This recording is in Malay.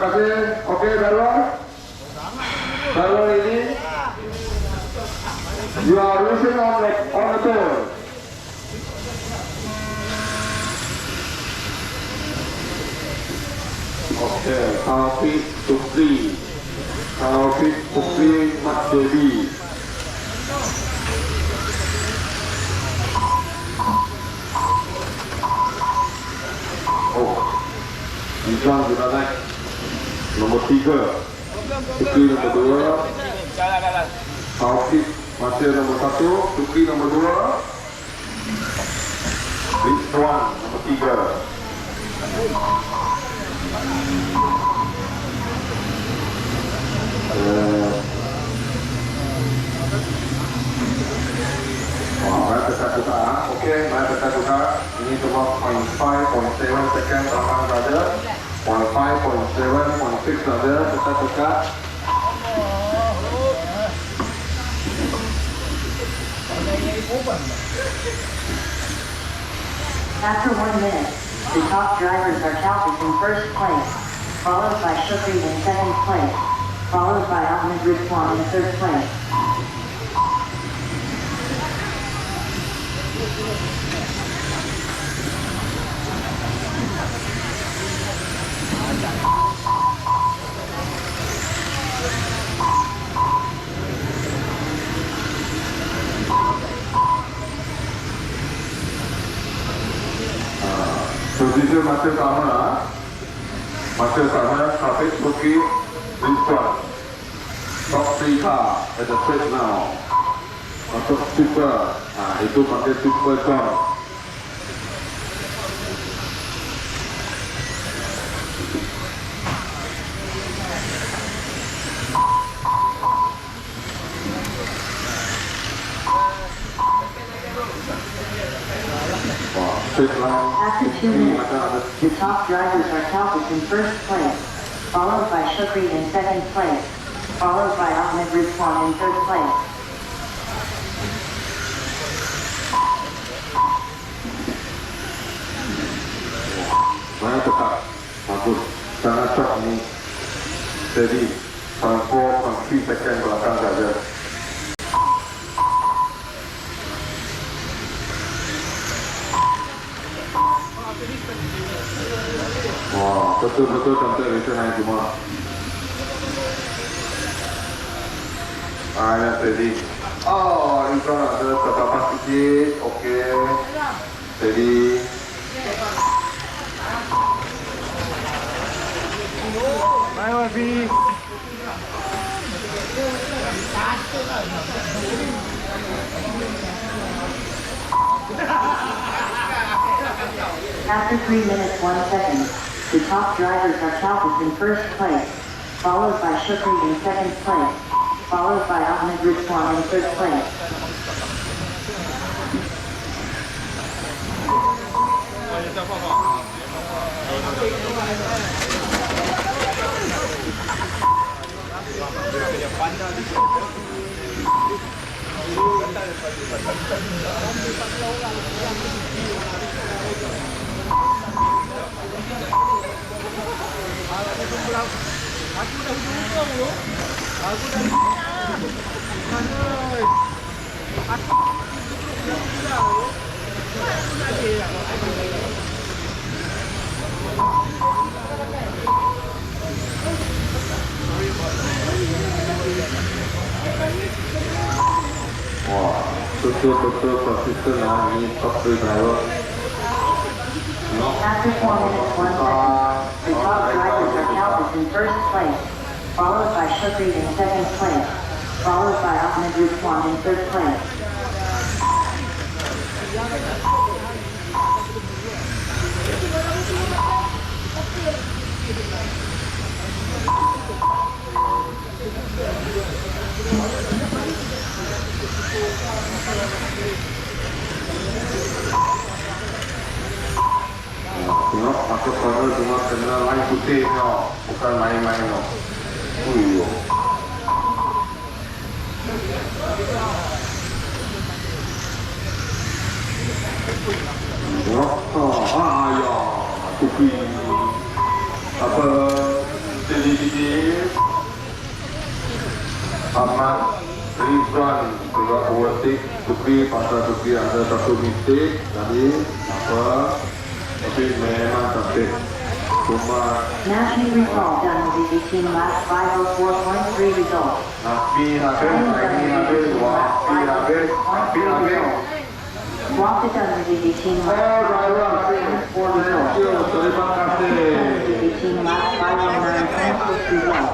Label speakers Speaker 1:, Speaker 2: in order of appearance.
Speaker 1: kasih. Okey, Darul. Darul ini. You are racing on the tour. Okey, Taufik Supri Mat Devi. Oh, Izan sudah naik nomor 3, Supri nomor 2, Taufik masih nomor 1, Supri nomor 2, Rizwan nomor 3. Mari kita buka. Okey, mari kita buka. Ini cuma 0.5.7 second belakang saja. 0.5.7, 0.6 saja. Kita buka.
Speaker 2: After 1 minute, the top drivers are Taufik in first place, followed by Shukri in second place, followed by Ahmed Rizwan in third place.
Speaker 1: Posisi masih sama, Taufik Supri Rizwan. Top 3 car at the straight now. Masuk super, itu pakai super John.
Speaker 2: After 2 minutes, the top drivers are Taufik in first place, followed by Shukri in second place, followed by Ahmed Rizwan in third place.
Speaker 1: Mana tetap bagus, sangat cok ini. Jadi 0.4, 0.3 second belakang saja. Wah, betul-betul cantik racing naik semua. Ya, steady. Oh, ini kan ada terdapat sedikit. Okey. Steady.
Speaker 3: Bye, Wafi.
Speaker 2: After 3 minutes 1 second, the top drivers are Taufik in first place, followed by Shukri in second place, followed by Ahmed Rizwan in third place.
Speaker 3: Aku dah hujung lu. Aku dah mana? Aku dah lu. Aku dah dia.
Speaker 1: Wah, betul-betul konsisten ini top 3 driver.
Speaker 2: After 4 minutes 1 second, the top drivers are Taufik in first place, followed by Shukri in second place, followed by Ahmed Rizwan in third place.
Speaker 1: Tengok masuk corner cuma kena line putih tau, bukan main-main tau. Uyuh. Tengok, ya, Supri. Apa, Siddiq, Ahmad Rizwan juga overtake Supri, pasal Supri ada satu mistake tadi, apa, tapi memang tertib. Cuma
Speaker 2: National result done with the team last 504.3 result.
Speaker 1: Nafi habis, ini habis, Wafi habis, Nafi habis.
Speaker 2: Walk it done with the team
Speaker 1: Oh,
Speaker 2: last
Speaker 1: driver,
Speaker 2: 504
Speaker 1: thank
Speaker 2: result.
Speaker 1: you, terima kasih.
Speaker 2: With the team last 509.6 result.